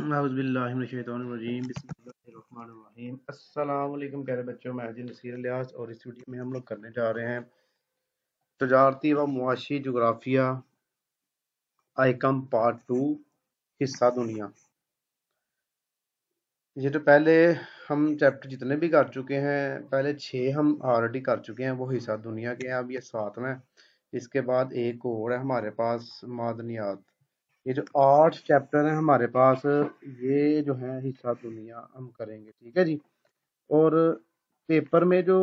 बिस्मिल्लाहिर्रहमानिर्रहीम बिस्मिल्लाहिर्रहमानिर्रहीम। अस्सलाम वालेकुम प्यारे बच्चों, मैं हाजी नसीर इलियास और इस वीडियो में हम लोग करने जा रहे हैं तजारती व मुआशी जोग्राफिया आइकम पार्ट 2 हिस्सा दुनिया। ये जो पहले हम चैप्टर जितने भी कर चुके हैं, पहले 6 हम ऑलरेडी कर चुके हैं, वो हिस्सा दुनिया के हैं। अब ये 7वां, इसके बाद एक और है हमारे पास मादनियात। ये जो 8 चैप्टर है हमारे पास, ये जो है हिस्सा दुनिया हम करेंगे, ठीक है जी। और पेपर में जो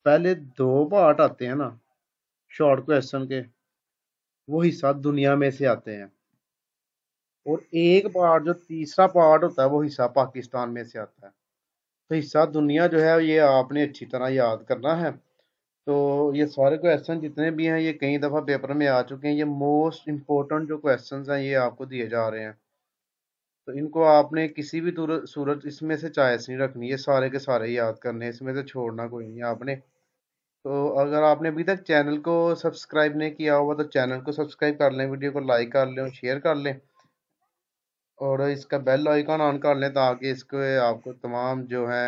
पहले 2 पार्ट आते हैं ना शॉर्ट क्वेश्चन के, वो हिस्सा दुनिया में से आते हैं, और एक पार्ट जो तीसरा पार्ट होता है वो हिस्सा पाकिस्तान में से आता है। तो हिस्सा दुनिया जो है ये आपने अच्छी तरह याद करना है। तो ये सारे क्वेश्चन जितने भी हैं ये कई दफ़ा पेपर में आ चुके हैं। ये मोस्ट इम्पोर्टेंट जो क्वेश्चंस हैं ये आपको दिए जा रहे हैं, तो इनको आपने किसी भी सूरत इसमें से चॉइस नहीं रखनी, ये सारे के सारे याद करने हैं, इसमें से छोड़ना कोई नहीं आपने। तो अगर आपने अभी तक चैनल को सब्सक्राइब नहीं किया होगा तो चैनल को सब्सक्राइब कर लें, वीडियो को लाइक कर लें, शेयर कर लें, और इसका बेल आइकन ऑन कर लें ताकि इसको आपको तमाम जो है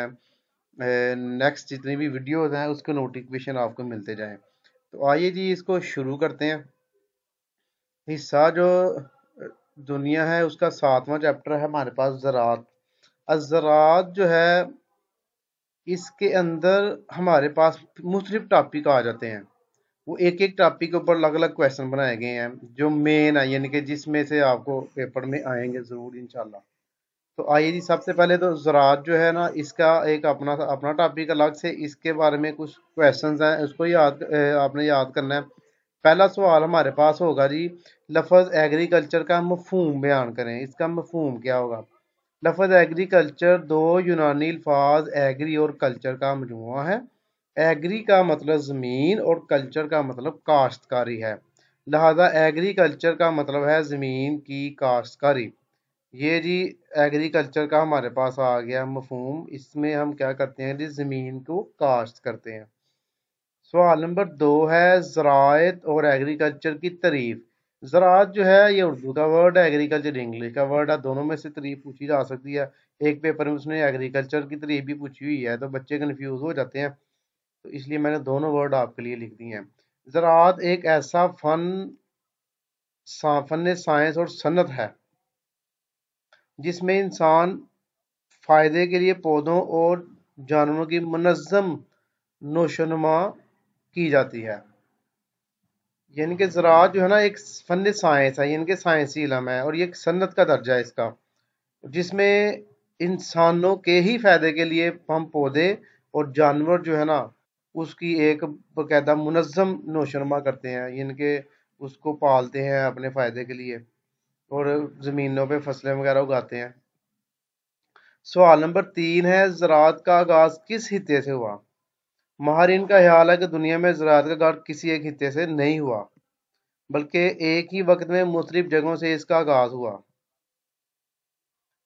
नेक्स्ट जितनी भी वीडियोस हैं उसके नोटिफिकेशन आपको मिलते जाएं। तो आइए जी इसको शुरू करते हैं। हिस्सा जो दुनिया है उसका 7वां चैप्टर है हमारे पास ज़राअत। ज़राअत जो है इसके अंदर हमारे पास मुख्तलिफ टॉपिक आ जाते हैं। वो एक एक टॉपिक के ऊपर अलग अलग क्वेश्चन बनाए गए हैं जो मेन है, यानी कि जिसमें से आपको पेपर में आएंगे ज़रूर इंशाल्लाह। तो आइए जी, सबसे पहले तो ज़राअत जो है ना इसका एक अपना अपना टॉपिक अलग से, इसके बारे में कुछ क्वेश्चंस हैं उसको आपने याद करना है। पहला सवाल हमारे पास होगा जी, लफ्ज़ एग्रीकल्चर का मफहूम बयान करें। इसका मफहूम क्या होगा? लफ्ज़ एग्रीकल्चर दो यूनानी अल्फाज एग्री और कल्चर का मजमूआ है। एग्री का मतलब ज़मीन और कल्चर का मतलब काश्तकारी है, लिहाजा एग्रीकल्चर का मतलब है ज़मीन की काश्तकारी। ये जी एग्रीकल्चर का हमारे पास आ गया मफहूम। इसमें हम क्या करते हैं जी, ज़मीन को काश्त करते हैं। सवाल नंबर 2 है, ज़राअत और एग्रीकल्चर की तारीफ। ज़राअत जो है ये उर्दू का वर्ड है, एग्रीकल्चर इंग्लिश का वर्ड है, दोनों में से तारीफ पूछी जा सकती है। एक पेपर में उसने एग्रीकल्चर की तारीफ भी पूछी हुई है, तो बच्चे कन्फ्यूज हो जाते हैं, तो इसलिए मैंने दोनों वर्ड आपके लिए लिख दिए हैं। ज़राअत एक ऐसा फन साइंस और सन्नत है जिसमें इंसान फायदे के लिए पौधों और जानवरों की मुनज़्ज़म नोशोनुमा की जाती है। यानी कि ज़राअत जो है ना एक फन साइंस है, यानी कि साइंसी इल्म है, और ये एक सन्नत का दर्जा है इसका, जिसमें इंसानों के ही फायदे के लिए हम पौधे और जानवर जो है ना उसकी एक बाकायदा मुनज़्ज़म नोशोनुमा करते हैं, यानी कि उसको पालते हैं अपने फायदे के लिए और ज़मीनों पे फसलें वगैरह उगाते हैं। सवाल नंबर 3 है, ज़राअत का आगाज़ किस हिस्से से हुआ? माहिरीन का ख्याल है कि दुनिया में ज़राअत का आगाज़ किसी एक हिस्से से नहीं हुआ, बल्कि एक ही वक्त में मुख्तलिफ जगहों से इसका आगाज़ हुआ।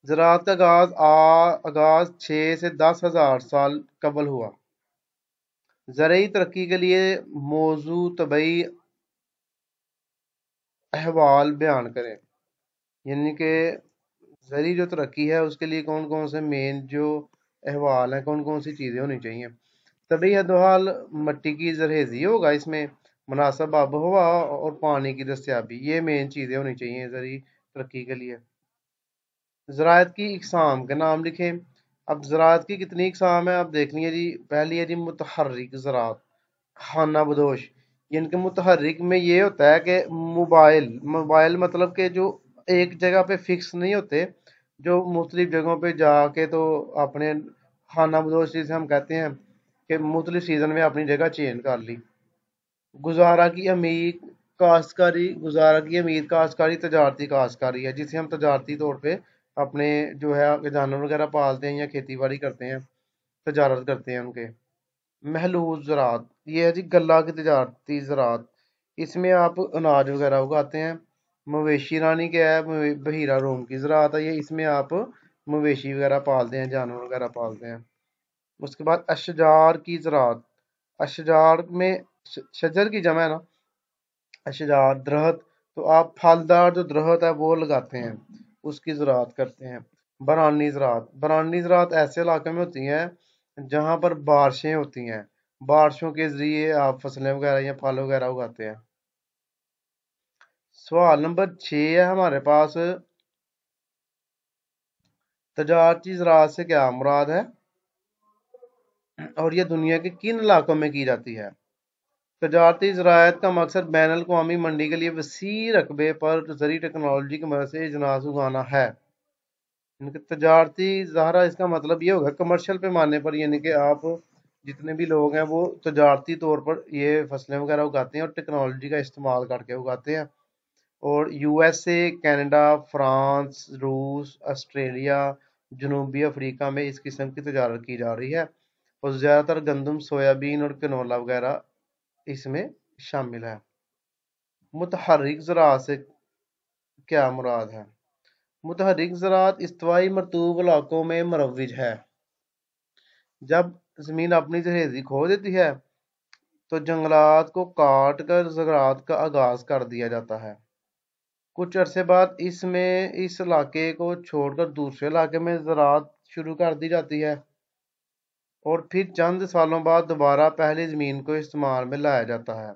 ज़राअत का आगाज़ 6 से 10,000 साल कबल हुआ। ज़रई तरक्की के लिए मौजू तबई अहवाल बयान करें। यानी कि ज़री जो तरक्की है उसके लिए कौन कौन से मेन जो अहवाल हैं, कौन कौन सी चीज़ें होनी चाहिए। तबी अहवाल मिट्टी की जरहेज़ी होगा, इसमें मुनासिब आब हवा और पानी की दस्तियाबी, ये मेन चीज़ें होनी चाहिए ज़री तरक्की के लिए। ज़राअत की इकसाम के नाम लिखें। अब ज़राअत की कितनी इकसाम है आप देख लीजिए जी। पहली है जी मुतहर्रिक ज़राअत, खाना बदोश। यानी कि मुतहर्रिक में ये होता है कि मोबाइल मतलब कि जो एक जगह पे फिक्स नहीं होते, जो मुख्तलिफ जगहों पे जाके तो अपने खाना बदोश जिसे हम कहते हैं कि मुख्तलिफ सीज़न में अपनी जगह चेंज कर ली। गुजारा की अमीर काश्तकारी तजारती काश्तकारी है, जिसे हम तजारती तौर पे अपने जो है जानवर वगैरह पालते हैं या खेती बाड़ी करते हैं, तजारत करते हैं उनके। महलूल ज़राअत, ये है जी गल्ला की तजारती ज़राअत, इसमें आप अनाज वगैरह उगाते हैं। मवेशी रानी क्या है, बहीरा रूम की ज़राअत है, ये इसमें आप मवेशी वगैरह पालते हैं, जानवर वगैरह पालते हैं। उसके बाद अशजार की ज़राअत, अशजार में शजर की जमा है ना, अशजार दरख्त, तो आप फलदार जो दरख्त है वो लगाते हैं, उसकी ज़राअत करते हैं। برانی زراعت، برانی زراعت ایسے علاقے میں ہوتی ہیں جہاں پر بارشیں ہوتی ہیں، بارشوں کے ذریعے آپ فصلیں وغیرہ یا پھل وغیرہ اگاتے ہیں۔ سوال نمبر 6 ہے ہمارے پاس، تجارتی زراعت سے کیا مراد ہے اور یہ دنیا کے کن علاقوں میں کی جاتی ہے؟ تجارتی زراعت کا مقصد بین الاقوامی منڈی کے لیے وسیع رقبے پر زرعی ٹیکنالوجی کی مدد سے اجناس اگانا ہے۔ یعنی کہ تجارتی ظاہرہ اس کا مطلب یہ ہوگا کمرشل پیمانے پر، یعنی کہ آپ جتنے بھی لوگ ہیں وہ تجارتی طور پر یہ فصلیں وغیرہ اگاتے ہیں اور ٹیکنالوجی کا استعمال کر کے اگاتے ہیں۔ اور U S A, Canada, France, روس، آسٹریلیا، جنوبی افریقہ میں اس قسم کی تجارت کی جا رہی ہے، اور زیادہ تر گندم، سویابین اور کنولا وغیرہ اس میں شامل ہے۔ متحرک زراعت سے کیا مراد ہے؟ متحرک زراعت استوائی مرطوب علاقوں میں مروج ہے۔ جب زمین اپنی زرخیزی کھو دیتی ہے تو جنگلات کو کاٹ کر زراعت کا آغاز کر دیا جاتا ہے۔ کچھ عرصے بعد اس علاقے کو چھوڑ کر دوسرے علاقے میں زراعت شروع کر دی جاتی ہے، اور پھر چند سالوں بعد دوبارہ پہلی زمین کو استعمال میں لایا جاتا ہے۔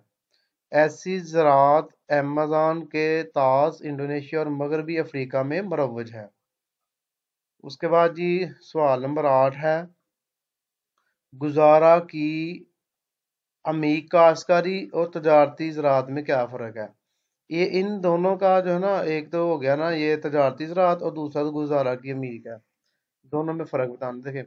ایسی زراعت ایمیزون کے طاس، انڈونیشیا اور مغربی افریقہ میں مروج ہے۔ اس کے بعد جی سوال نمبر 8 ہے، گزارا کی عمیق کاشتکاری اور تجارتی زراعت میں کیا فرق ہے؟ یہ ان دونوں کا جو ہے نا، ایک تو ہو گیا نا یہ تجارتی زراعت اور دوسرا تو گزارا کی عمیق ہے، دونوں میں فرق بتانا۔ دیکھیں،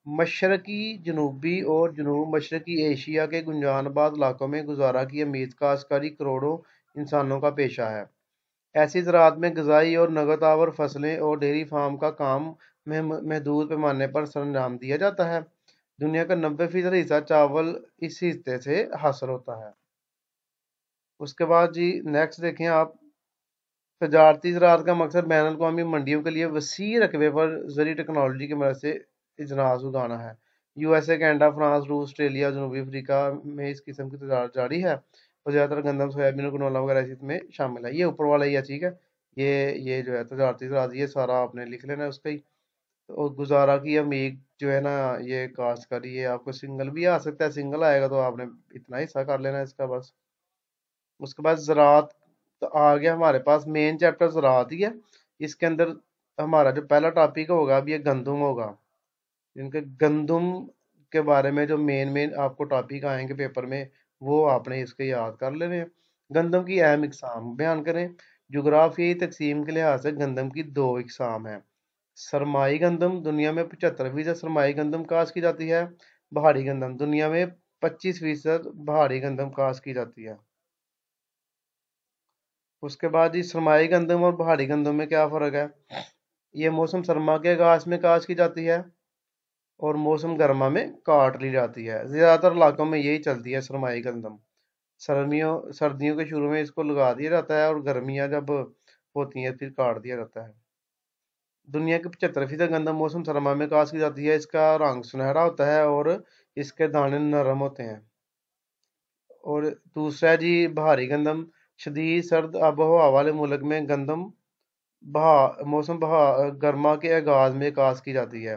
مشرقی، جنوبی اور جنوب مشرقی ایشیا کے گنجان آباد علاقوں میں گزارا کی عمیق کاشتکاری کروڑوں انسانوں کا پیشہ ہے۔ ایسی زراعت میں غذائی اور نگد آور فصلیں اور ڈیری فارم کا کام محدود پیمانے پر سر انجام دیا جاتا ہے۔ دنیا کا 90% حصہ چاول اس حصے سے حاصل ہوتا ہے۔ اس کے بعد جی نیکسٹ دیکھیں آپ، تجارتی زراعت کا مقصد بین الاقوامی منڈیوں کے لیے وسیع رقبے پر زرعی ٹیکنالوجی کی مدد سے اجناس اگانا ہے۔ U S A, Canada, France, روس، آسٹریلیا، جنوبی افریقہ میں اس قسم کی تجارت جاری ہے، اور زیادہ تر گندم، سویابین اور کنولا وغیرہ اس میں شامل ہے۔ یہ اوپر والا ہی ہے، ٹھیک ہے، یہ جو ہے تجارتی زراعت، یہ سارا آپ نے لکھ لینا ہے اس کا ہی۔ اور گزارا کی عمیق جو ہے نا یہ کاشتکاری، یہ آپ کو سنگل بھی آ سکتا ہے، سنگل آئے گا تو آپ نے اتنا حصہ کر لینا ہے اس کا بس۔ اس کے بعد زراعت تو آ گیا ہمارے پاس، مین چیپٹر زراعت ہی ہے۔ اس کے اندر ہمارا جو پہلا ٹاپک ہوگا اب یہ گندم ہوگا، ان کے گندم کے بارے میں جو مین آپ کو ٹاپک آئیں گے پیپر میں وہ آپ نے اس کے یاد کر لینے ہیں۔ گندم کی اہم اقسام بیان کریں۔ جغرافیائی تقسیم کے لحاظ سے گندم کی 2 اقسام ہیں۔ سرمائی گندم، دنیا میں 75% سرمائی گندم کاشت کی جاتی ہے۔ بہاری گندم، دنیا میں 25% بہاری گندم کاشت کی جاتی ہے۔ اس کے بعد سرمائی گندم اور بہاری گندم میں کیا فرق ہے؟ یہ موسم سرما کے آغاز میں کاشت کی جاتی ہے اور موسم گرما میں کاٹ لی جاتی ہے۔ زیادہ تر علاقوں میں یہی چلتی ہے سرمائی گندم۔ سردیوں کے شروع میں اس کو لگا دیا جاتا ہے اور گرمیاں جب ہوتی ہیں پھر کاٹ دیا جاتا ہے۔ دنیا کی 75% گندم موسم سرما میں کاشت کی جاتی ہے۔ اس کا رنگ سنہرا ہوتا ہے اور اس کے دانے نرم ہوتے ہیں۔ اور دوسرا جی بہاری گندم، شدید سرد آب و ہوا والے ملک میں گندم موسم گرما کے آغاز میں کاشت کی جاتی ہے۔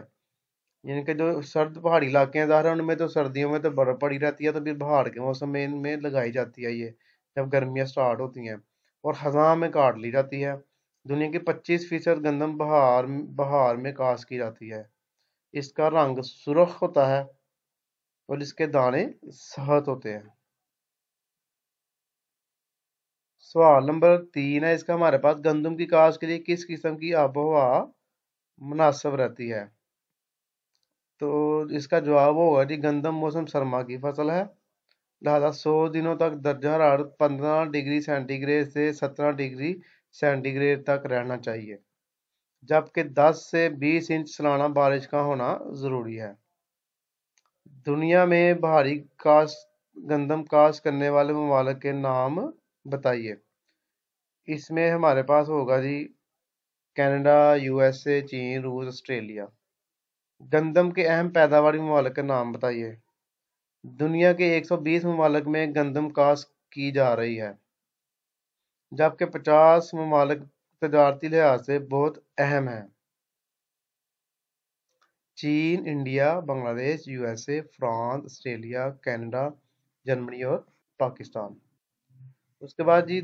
یعنی کہ جو سرد پہاڑی علاقے ہیں ظاہر ان میں تو سردیوں میں تو برف پڑی رہتی ہے، تو پھر بہار کے موسم میں ان میں لگائی جاتی ہے یہ جب گرمیاں سٹارٹ ہوتی ہیں، اور خزاں میں کاٹ لی جاتی ہے۔ دنیا کی 25% گندم بہار میں کاشت کی جاتی ہے۔ اس کا رنگ سرخ ہوتا ہے اور اس کے دانے سخت ہوتے ہیں۔ سوال نمبر 3 ہے اس کا ہمارے پاس، گندم کی کاشت کے لیے کس قسم کی آب و ہوا مناسب رہتی ہے؟ تو اس کا جواب ہوگا جی گندم موسم سرما کی فصل ہے، لہذا 100 دنوں تک درجہ حرارت 15 ڈگری سینٹی گریڈ سے 17 ڈگری سینٹی گریڈ تک رہنا چاہیے، جبکہ 10 سے 20 انچ سالانہ بارش کا ہونا ضروری ہے۔ دنیا میں بہاری گندم کاشت کرنے والے ممالک کے نام بتائیے۔ اس میں ہمارے پاس ہوگا جی کینیڈا، یو ایس اے، چین، روس، آسٹریلیا۔ گندم کے اہم پیداواری ممالک کے نام بتائیے۔ دنیا کے 120 ممالک میں گندم کاشت کی جا رہی ہے، جبکہ 50 ممالک تجارتی لحاظ سے بہت اہم ہیں۔ चीन, India, Bangladesh, USA, France, Australia, Canada, Germany और पाकिस्तान। उसके बाद जी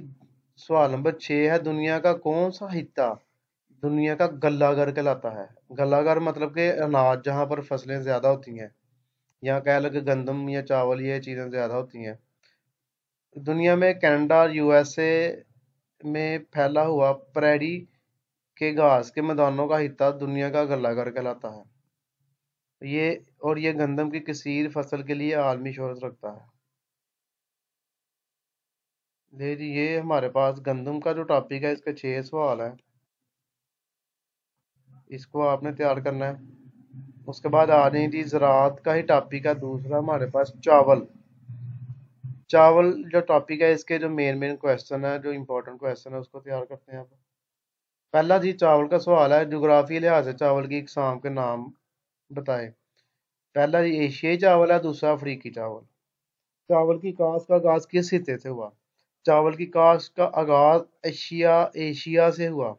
सवाल नंबर 6 है, दुनिया का कौन सा हिस्सा दुनिया का गल्लाघर कहलाता है? गल्लाघर मतलब कि अनाज जहाँ पर फसलें ज्यादा होती हैं, यहाँ कह लो कि गंदम या चावल ये चीजें ज्यादा होती हैं। दुनिया में कनाडा और यूएसए में फैला हुआ प्रेरी के घास के मैदानों का हिस्सा दुनिया का गल्लाघर कहलाता है। ये गंदम की कसीर फसल के लिए आलमी शोहरत रखता है। ये हमारे पास गंदम का जो टॉपिक है, इसके 6 सवाल है, इसको आपने तैयार करना है। उसके बाद आ रही थी ज़राअत का ही टॉपिक है दूसरा हमारे पास, चावल। चावल जो टॉपिक है, इसके जो मेन क्वेश्चन है, जो इम्पोर्टेंट क्वेश्चन है, उसको तैयार करते हैं आप। पहला जी चावल का सवाल है, जोग्राफी लिहाज से चावल की इकसाम के नाम बताएं। पहला जी एशियाई चावल है, दूसरा अफ्रीकी चावल। चावल की काश्त का आगाज किस हिस्से से हुआ? चावल की काश्त का आगाज एशिया से हुआ।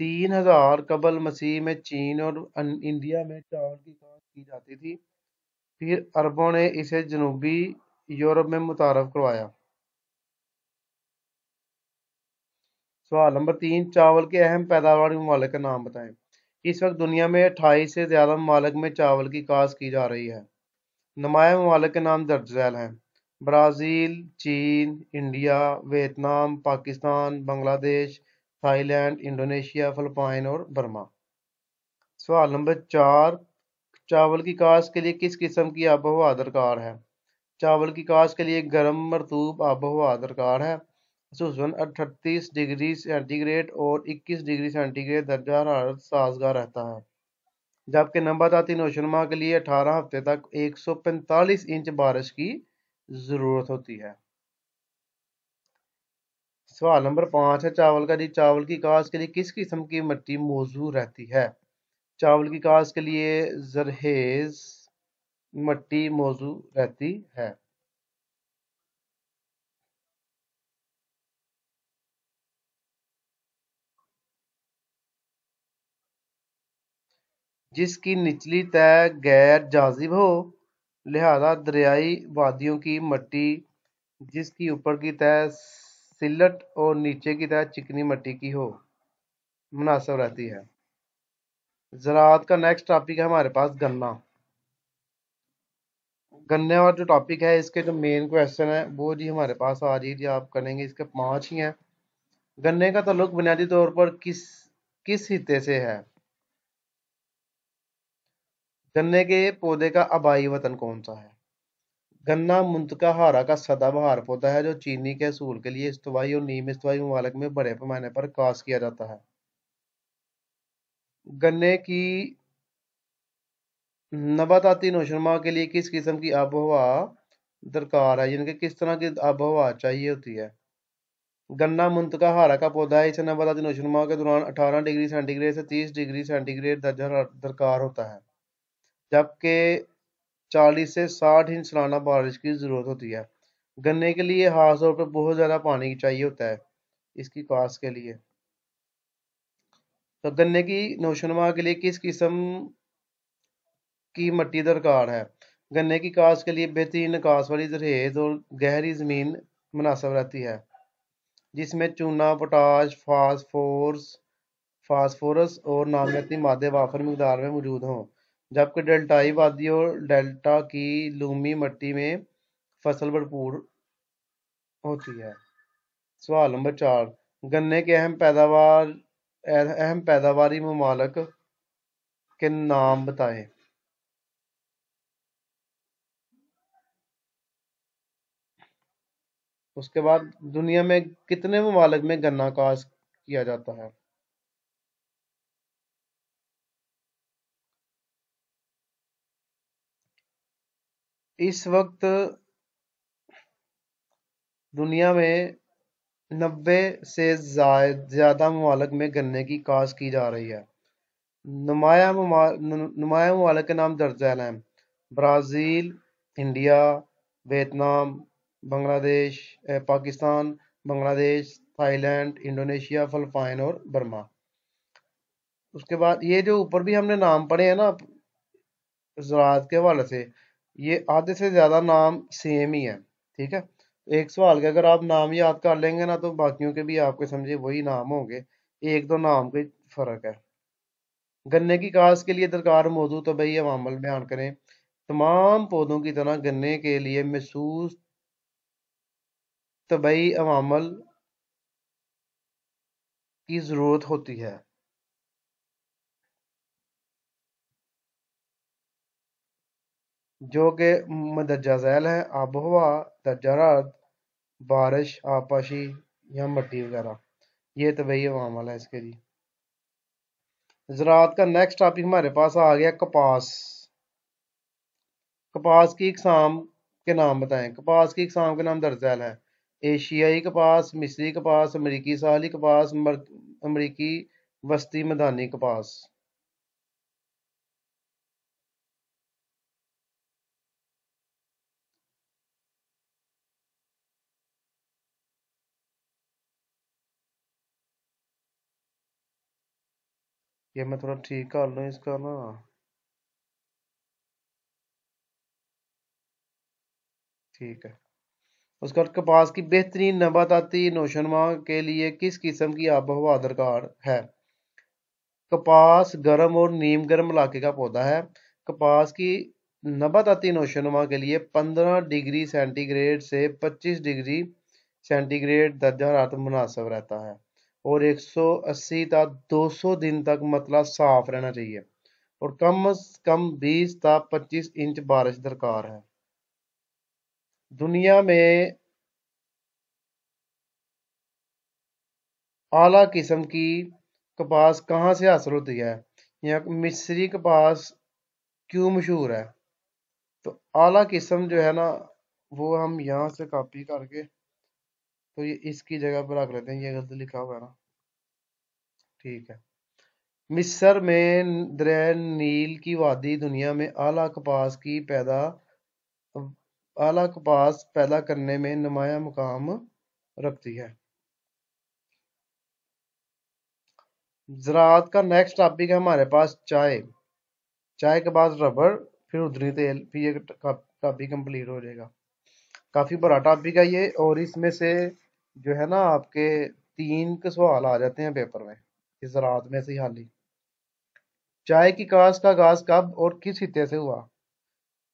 3000 कबल मसीह में चीन और इंडिया में चावल की काश्त की जाती थी। फिर अरबों ने इसे जनूबी यूरोप में मुतारफ करवाया। सवाल नंबर 3, चावल के अहम पैदावार ममालिक का नाम बताएं। इस वक्त दुनिया में 28 से ज्यादा ममालिक में चावल की काश्त की जा रही है। नुमाया ममालिक के नाम दर्ज झैल हैं: ब्राज़ील, चीन, India, Vietnam, Pakistan, Bangladesh, Thailand, Indonesia, Philippine और बर्मा। सवाल नंबर 4, चावल की काश्त के लिए किस किस्म की आबोहवा दरकार है? चावल की काश्त के लिए गर्म मरतूब आबोहवा दरकार है, खुसूसन 38 डिग्री सेंटीग्रेड और 21 डिग्री सेंटीग्रेड दर्जा हरारत साजगार रहता है, जबकि नबाताती नौशनुमा के लिए 18 हफ्ते तक 145 इंच बारिश की जरूरत होती है। सवाल नंबर 5 है, चावल का जी चावल की काश्त के लिए किस किस्म की मिट्टी मौजूद रहती है? चावल की काश्त के लिए जरहेज मिट्टी मौजूद रहती है। जिसकी निचली तय गैर जाजिब हो, लिहाजा दरियाई वादियों की मिट्टी जिसकी ऊपर की तय सिलट और नीचे की तय चिकनी मिट्टी की हो, मुनासिब रहती है। ज़राअत का नेक्स्ट टॉपिक है हमारे पास गन्ना। गन्ने और जो टॉपिक है, इसके जो मेन क्वेश्चन है वो जी हमारे पास आज ही जी आप करेंगे, इसके 5 ही हैं। गन्ने का ताल्लुक बुनियादी तौर पर किस किस हिस्से से है? गन्ने के पौधे का आबाई वतन कौन सा है? गन्ना मुंतका हारा का सदाबहार पौधा है जो चीनी के असूल के लिए इस्तवाई और नीम इस्तवाई ममालिक में बड़े पैमाने पर काश्त किया जाता है। गन्ने की नबाताती नौशनुमा के लिए किस किस्म की आबोहवा दरकार है, यानी कि किस तरह की आबोहवा चाहिए होती है? गन्ना मुंतका हारा का पौधा है, इसे नबाताती नौशनुमा के दौरान 18 डिग्री सेंटीग्रेड से 30 डिग्री सेंटीग्रेड दर्जा दरकार होता है, जबकि 40 से 60 इंच सालाना बारिश की जरूरत होती है। गन्ने के लिए खास तौर पर बहुत ज्यादा पानी चाहिए होता है इसकी काश्त के लिए। तो गन्ने की नौशनुमा के लिए किस किस्म की मिट्टी दरकार है? गन्ने की काश्त के लिए बेहतरीन निकास वाली जरहेज और गहरी जमीन मुनासिब रहती है, जिसमें चूना, पोटाश, फास्फोरस और नामियाती मादे वाफर मिकदार में मौजूद हों, जबकि डेल्टाई वादी और डेल्टा की लूमी मिट्टी में फसल भरपूर होती है। सवाल नंबर 4, गन्ने के अहम पैदावारी ममालिक के नाम बताएं। उसके बाद दुनिया में कितने ममालिक में गन्ना काश्त किया जाता है? इस वक्त दुनिया में 90 से ज्यादा ममालिक में गन्ने की काश्त की जा रही है। नुमाया ममालिक के नाम दर्ज झैल हैं: Brazil, India, Vietnam, Bangladesh, Pakistan, Bangladesh, Thailand, Indonesia, Philippine और बर्मा। उसके बाद ये जो ऊपर भी हमने नाम पढ़े हैं ना, زراعت کے حوالے سے یہ آدھے سے زیادہ نام سیم ہی ہے، ٹھیک ہے؟ ایک سوال کے اگر آپ نام یاد کر لیں گے نا تو باقیوں کے بھی آپ کے سمجھے وہی نام ہوں گے، ایک دو نام کا فرق ہے۔ گنے کی کاشت کے لیے درکار موضوع طبعی عوامل بیان کریں۔ تمام پودوں کی طرح گنے کے لیے مخصوص طبعی عوامل کی ضرورت ہوتی ہے، جو کہ مندرجہ ذیل ہیں: آب و ہوا، درجہ حرارت، بارش، آبپاشی یا مٹی وغیرہ۔ یہ طبعی عوامل ہے اس کے۔ زراعت کا نیکسٹ ٹاپک ہمارے پاس آ گیا کپاس۔ کپاس کی اقسام کے نام بتائیں۔ کپاس کی اقسام کے نام درج ذیل ہے: ایشیائی کپاس، مصری کپاس، امریکی ساحلی کپاس، امریکی وسطی میدانی کپاس۔ یہ میں تھوڑا ٹھیک کر لوں اس کا نا۔ ٹھیک ہے۔ اس کا کپاس کی بہترین نباتاتی نوشنما کے لیے کس قسم کی آب و ہوا درکار ہے؟ کپاس گرم اور نیم گرم علاقے کا پودا ہے۔ کپاس کی نباتاتی نوشنما کے لیے 15 ڈگری سینٹی گریڈ سے 25 ڈگری سینٹی گریڈ درجہ حرارت مناسب رہتا ہے، اور 180 تا 200 دن تک مطلع صاف رہنا چاہیے، اور کم از کم 20 تا 25 انچ بارش درکار ہے۔ دنیا میں اعلیٰ قسم کی کپاس کہاں سے حاصل ہوتی ہے؟ یہاں مصری کپاس کیوں مشہور ہے؟ تو اعلیٰ قسم جو ہے نا وہ ہم یہاں سے کاپی کر کے تو یہ اس کی جگہ پر رکھ لیتے ہیں، یہ غلط لکھا ہوا ہے نا، ٹھیک ہے۔ مصر میں دریائے نیل کی وادی دنیا میں اعلیٰ کپاس پیدا کرنے میں نمایاں مقام رکھتی ہے۔ زراعت کا نیکسٹ ٹاپک ہے ہمارے پاس چائے۔ چائے کے بعد ربڑ، پھر ادرنی تیل، پھر یہ ٹاپک کمپلیٹ ہو جائے گا۔ کافی بڑا ٹاپک ہے یہ، اور اس میں سے جو ہے نا آپ کے 3 کے سوال آ جاتے ہیں پیپر میں، اس زراعت میں سے ہی حالی۔ چائے کی کاشت کا آغاز کب اور کس خطے سے ہوا؟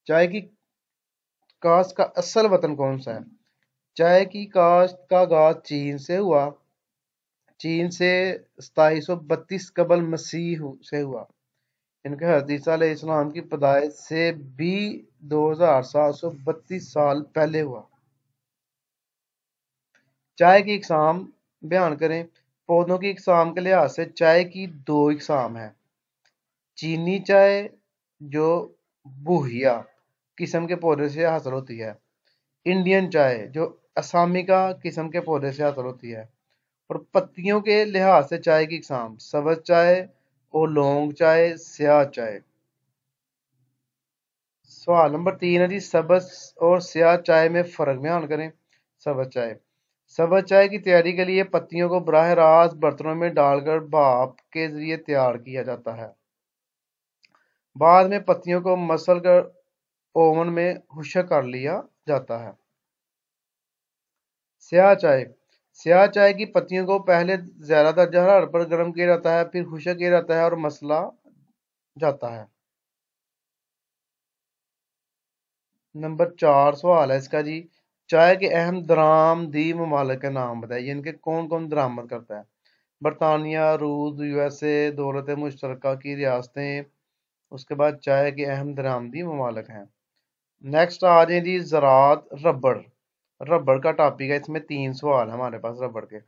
چائے کی کاشت کا اصل وطن کون سا ہے؟ چائے کی کاشت کا آغاز چین سے ہوا۔ چین سے 2732 قبل مسیح سے ہوا۔ ان کے حضرت عیسیٰ علیہ السلام کی پیدائش سے بھی 2732 سال پہلے ہوا۔ چائے کی اقسام بیان کریں۔ پودوں کی اقسام کے لحاظ سے چائے کی 2 اقسام ہیں: چینی چائے جو بوہیا قسم کے پودے سے حاصل ہوتی ہے، انڈین چائے جو اسامیکا قسم کے پودے سے حاصل ہوتی ہے۔ اور پتیوں کے لحاظ سے چائے کی اقسام: سبز چائے، اولونگ چائے، سیاہ چائے۔ سوال نمبر 3 ہے جی، سبز اور سیاہ چائے میں فرق بیان کریں۔ سبز چائے: سبز چائے کی تیاری کے لیے پتیوں کو براہ راست برتنوں میں ڈال کر بھاپ کے ذریعے تیار کیا جاتا ہے، بعد میں پتیوں کو مسل کر اوون میں خشک کر لیا جاتا ہے۔ سیاہ چائے: سیاہ چائے کی پتیوں کو پہلے زیادہ درجہ حرارت پر گرم کیا جاتا ہے، پھر خشک کیا جاتا ہے اور مسلا جاتا ہے۔ نمبر 4 سوال ہے اس کا جی، چائے کے اہم درآمدی ممالک کے نام بتائیے، ان کے کون کون درآمد کرتا ہے؟ برطانیہ، روس، یو ایس اے، دولت مشترکہ کی ریاستیں۔ اس کے بعد چائے کے اہم درآمدی ممالک ہیں۔ نیکسٹ آ جائیں جی، زراعت، ربڑ۔ ربڑ کا ٹاپک ہے، اس میں 3 سوال ہیں ہمارے پاس ربڑ کے۔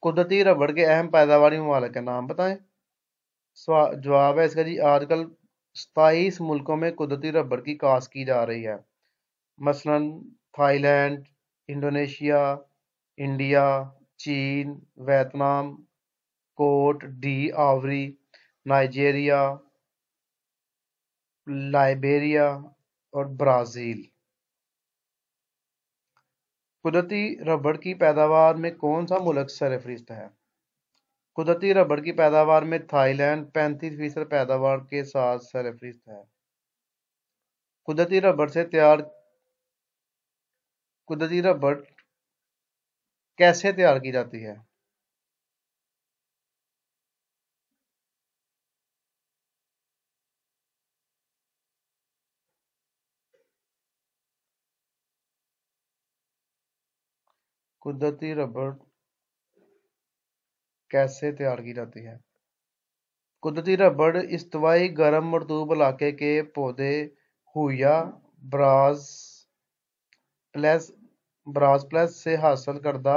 قدرتی ربڑ کے اہم پیداواری ممالک کے نام بتائیں۔ جواب ہے اس کا جی، آج کل 27 ملکوں میں قدرتی ربڑ کی کاشت کی جا رہی ہے، مثلاً تھائی لینڈ، انڈونیشیا، انڈیا، چین، ویتنام، کوٹ ڈی آوری، نائجیریا، لائبیریا اور برازیل۔ قدرتی ربڑ کی پیداوار میں کون سا ملک سرفہرست ہے؟ قدرتی ربڑ کی پیداوار میں تھائی لینڈ 35% پیداوار کے ساتھ سرفہرست ہے۔ कुदरती रबड़ कैसे तैयार की जाती है? कुदरती रबड़ कैसे तैयार की जाती है? कुदरती रबड़ इस्तवाई गर्म मरतूब इलाके के पौधे हुया ब्रास प्लस से हासिल करदा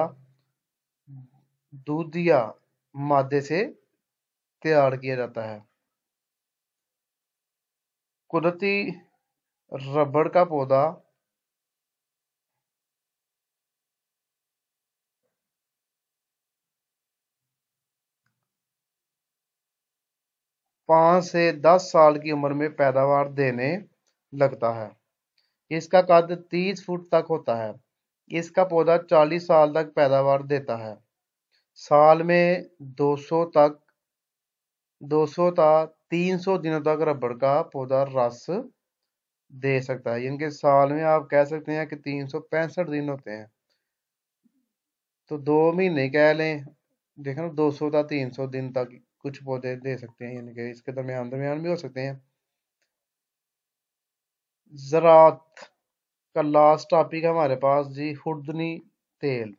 दूधिया मादे से तैयार किया जाता है। कुदरती रबड़ का पौधा 5 से 10 साल की उम्र में पैदावार देने लगता है। इसका कद 30 फुट तक होता है। इसका पौधा 40 साल तक पैदावार देता है। साल में 200 ता 300 दिनों तक रबड़ का पौधा रस दे सकता है। यानी कि साल में आप कह सकते हैं कि 365 दिन होते हैं, तो 2 महीने कह लें। देखें ना, 200 ता 300 दिन तक कुछ पौधे दे सकते हैं, यानी कि इसके दरमियान दरमियान भी हो सकते हैं। ज़राअत का लास्ट टॉपिक है हमारे पास जी, हुर्दनी तेल,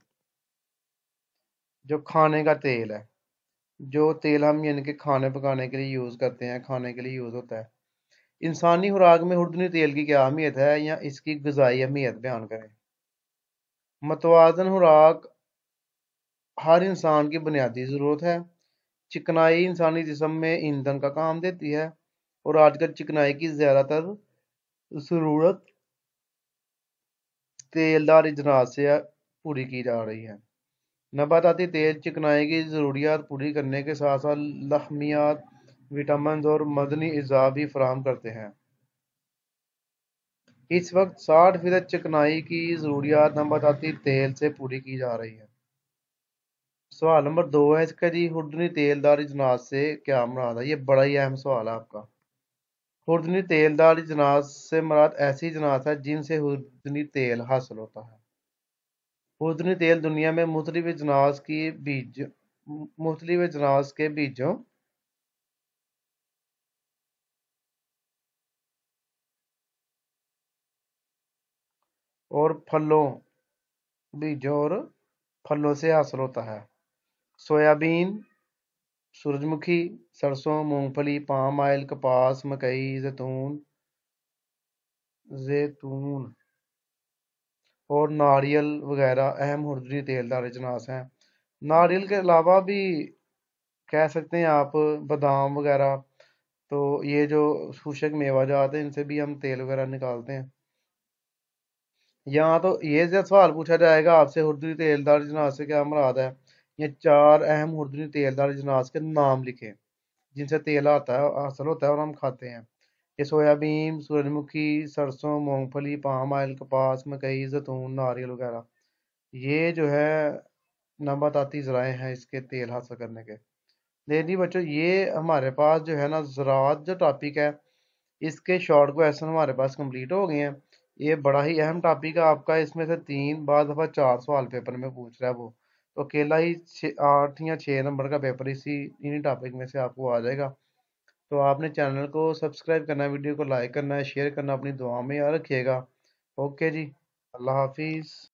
जो खाने का तेल है। जो तेल हम यानी कि खाने पकाने के लिए यूज़ करते हैं, खाने के लिए यूज़ होता है। इंसानी खुराक में हुर्दनी तेल की क्या अहमियत है, या इसकी ग़िज़ाई अहमियत बयान करें। मतवाज़न खुराक हर इंसान की बुनियादी ज़रूरत है। चिकनाई इंसानी जिस्म में ईंधन का काम देती है, और आजकल चिकनाई की ज़्यादातर ज़रूरत तेलदार अजनास से पूरी की जा रही है। नबाताती तेल चिकनाई की ज़रूरियात पूरी करने के साथ साथ लहमियात, विटामिन और मदनी अज़ा भी फराहम करते हैं। इस वक्त 60% चिकनाई की ज़रूरियात नबाताती तेल से पूरी की जा रही है। सवाल नंबर 2 है इसका जी, हुर्दनी तेलदार अजनास से क्या मुराद है? ये बड़ा ही अहम सवाल है आपका। हुर्दनी तेलदार अजनास से मुराद ऐसी अजनास है जिनसे हुर्दनी तेल हासिल होता है। हुर्दनी तेल दुनिया में मुख्तलिफ अजनास के बीजों और फलों से हासिल होता है। सोयाबीन, सूरजमुखी, सरसों, मूंगफली, पाम ऑयल, कपास, मकई, जैतून और नारियल वगैरह अहम हुर्दनी तेलदार अजनास हैं। नारियल के अलावा भी कह सकते हैं आप बादाम वगैरह, तो ये जो शुष्क मेवा जात है इनसे भी हम तेल वगैरह निकालते हैं। यहाँ तो ये जो सवाल पूछा जाएगा आपसे, हुर्दनी तेलदार अजनास से क्या मुराद है, ये 4 अहम हुर्दनी तेलदार अजनास के नाम लिखे जिनसे तेल आता है, हासिल होता है और हम खाते हैं। ये सोयाबीन, सूरजमुखी, सरसों, मूंगफली, पाम ऑयल, कपास, मकई, जैतून, नारियल वगैरह, ये जो है नबाताती ज़राए हैं इसके तेल हासिल करने के। लेकिन जी बच्चों, ये हमारे पास जो है ना ज़राअत जो टॉपिक है, इसके शॉर्ट क्वेश्चन हमारे पास कंप्लीट हो गए हैं। ये बड़ा ही अहम टॉपिक है आपका, इसमें से 3 बाद दफा 4 सवाल पेपर में पूछ रहा है वो, तो अकेला ही 8 या 6 नंबर का पेपर इन्हीं टॉपिक में से आपको आ जाएगा। तो आपने चैनल को सब्सक्राइब करना है, वीडियो को लाइक करना है, शेयर करना, अपनी दुआ में याद रखिएगा। ओके जी, अल्लाह हाफिज़।